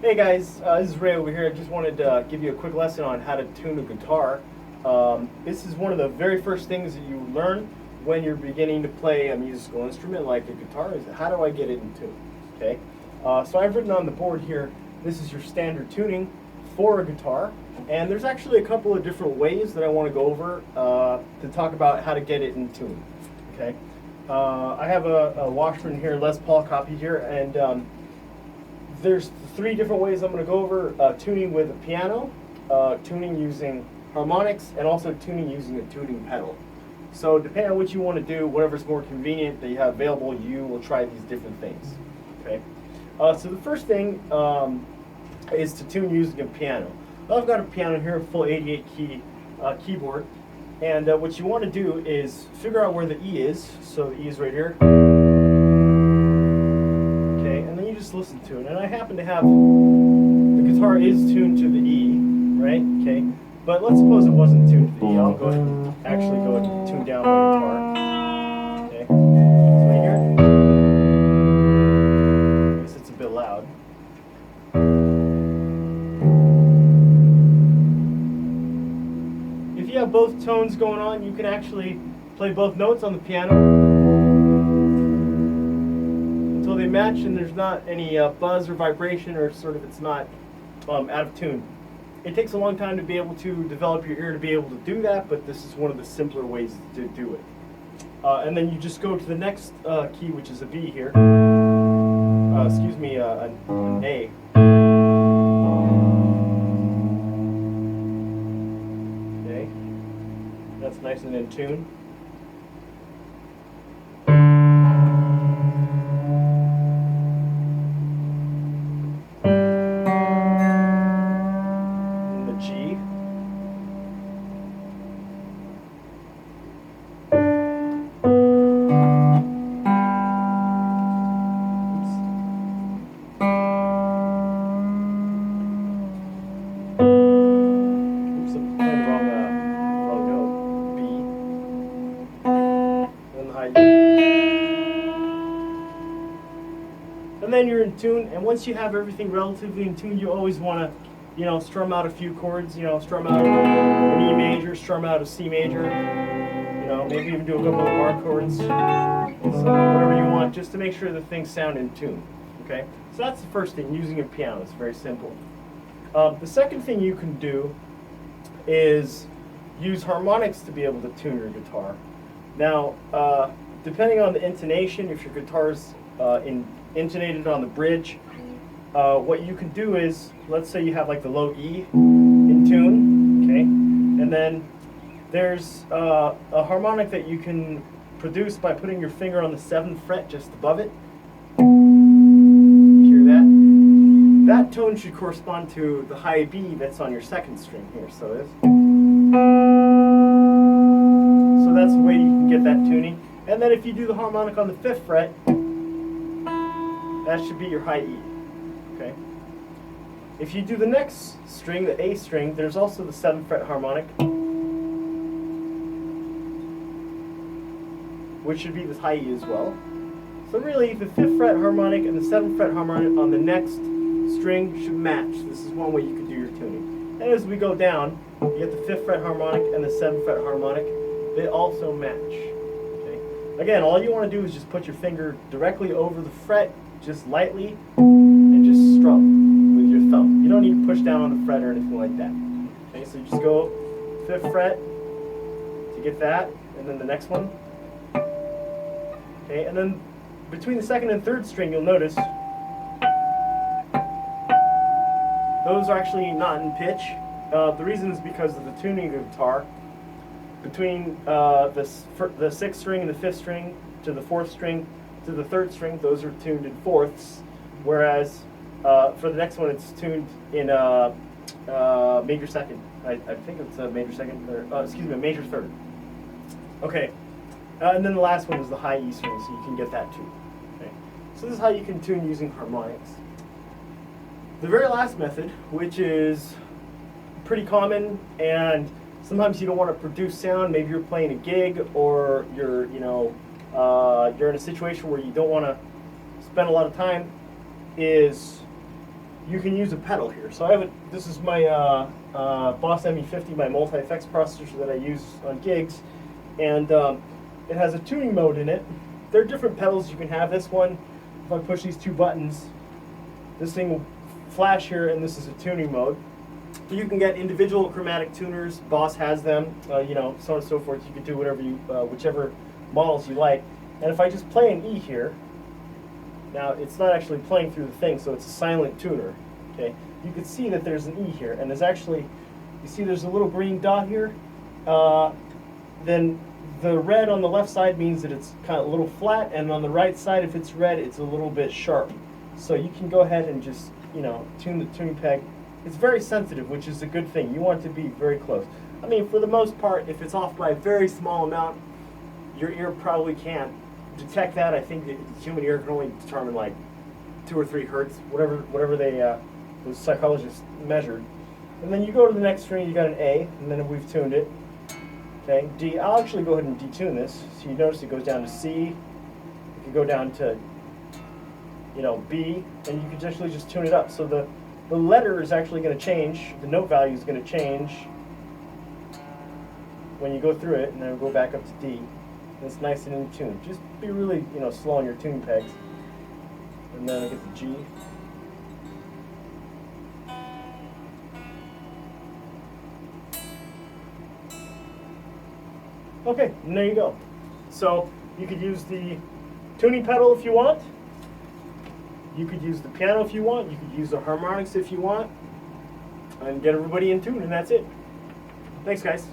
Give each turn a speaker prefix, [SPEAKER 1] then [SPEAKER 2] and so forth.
[SPEAKER 1] Hey guys, this is Ray over here. I just wanted to give you a quick lesson on how to tune a guitar. This is one of the very first things that you learn when you're beginning to play a musical instrument like a guitar is how do I get it in tune, okay? So I've written on the board here, this is your standard tuning for a guitar, and there's actually a couple of different ways that I want to go over to talk about how to get it in tune, okay? I have a Washburn here, Les Paul copy here, and there's three different ways I'm going to go over tuning with a piano, tuning using harmonics, and also tuning using a tuning pedal. So depending on what you want to do, whatever's more convenient that you have available, you will try these different things. Okay. So the first thing is to tune using a piano. I've got a piano here, a full 88 key keyboard, and what you want to do is figure out where the E is. So the E is right here. Just listen to it, and I happen to have the guitar is tuned to the E, right? Okay, but let's suppose it wasn't tuned to the E. I'll go ahead and actually go ahead and tune down my guitar. Okay, so you hear it? I guess it's a bit loud. If you have both tones going on, you can actually play both notes on the piano. They match and there's not any buzz or vibration, or sort of it's not out of tune. It takes a long time to be able to develop your ear to be able to do that, but this is one of the simpler ways to do it. And then you just go to the next key, which is a B here. Excuse me, an A. Okay, that's nice and in tune. And then you're in tune, and once you have everything relatively in tune, you always want to, strum out a few chords, strum out an E major, strum out a C major, maybe even do a couple of bar chords, so whatever you want, just to make sure the things sound in tune, okay? So that's the first thing, using a piano. It's very simple. The second thing you can do is use harmonics to be able to tune your guitar. Now, depending on the intonation, if your guitar's intonated on the bridge, what you can do is, let's say you have like the low E in tune, okay, and then there's a harmonic that you can produce by putting your finger on the 7th fret just above it. Hear that? That tone should correspond to the high B that's on your 2nd string here, so that's the way you can get that tuning. And then if you do the harmonic on the 5th fret, that should be your high E, okay? If you do the next string, the A string, there's also the 7th fret harmonic, which should be this high E as well. So really, the 5th fret harmonic and the 7th fret harmonic on the next string should match. This is one way you could do your tuning. And as we go down, you get the 5th fret harmonic and the 7th fret harmonic. They also match, okay? Again, all you want to do is just put your finger directly over the fret, just lightly, and just strum with your thumb. You don't need to push down on the fret or anything like that. Okay, so you just go 5th fret to get that, and then the next one. Okay, and then between the 2nd and 3rd string, you'll notice those are actually not in pitch. The reason is because of the tuning of the guitar. Between the 6th string and the 5th string to the 4th string to the 3rd string, those are tuned in 4ths, whereas for the next one it's tuned in major 2nd. I think it's a major 2nd, or excuse me, a major 3rd. Okay, and then the last one is the high E string, so you can get that too. Okay, so this is how you can tune using harmonics. The very last method, which is pretty common, and sometimes you don't want to produce sound. Maybe you're playing a gig, or you're you're in a situation where you don't want to spend a lot of time, is you can use a pedal here. So I have this is my Boss ME50, my multi-effects processor that I use on gigs, and it has a tuning mode in it. There are different pedals you can have. This one, if I push these two buttons, this thing will flash here, and this is a tuning mode. You can get individual chromatic tuners. Boss has them, you know, so on and so forth. You can do whatever you, whichever models you like. And if I just play an E here, now it's not actually playing through the thing, so it's a silent tuner. Okay, you can see that there's an E here, and there's actually, you see there's a little green dot here. Then the red on the left side means that it's kind of a little flat, and on the right side, if it's red, it's a little bit sharp. So you can go ahead and just, you know, tune the tuning peg. It's very sensitive, which is a good thing. You want it to be very close. I mean, for the most part, if it's off by a very small amount, your ear probably can't detect that. I think the human ear can only determine like 2 or 3 hertz, whatever they those psychologists measured. And then you go to the next string, you got an A, and then we've tuned it. Okay, D. I'll actually go ahead and detune this. So you notice it goes down to C. You can go down to, you know, B, and you can actually just tune it up. So the letter is actually going to change. The note value is going to change when you go through it, and then we'll go back up to D. And it's nice and in tune. Just be really, you know, slow on your tuning pegs. And then I get the G. Okay, and there you go. So you could use the tuning pedal if you want. You could use the piano if you want. You could use the harmonics if you want. And get everybody in tune, and that's it. Thanks, guys.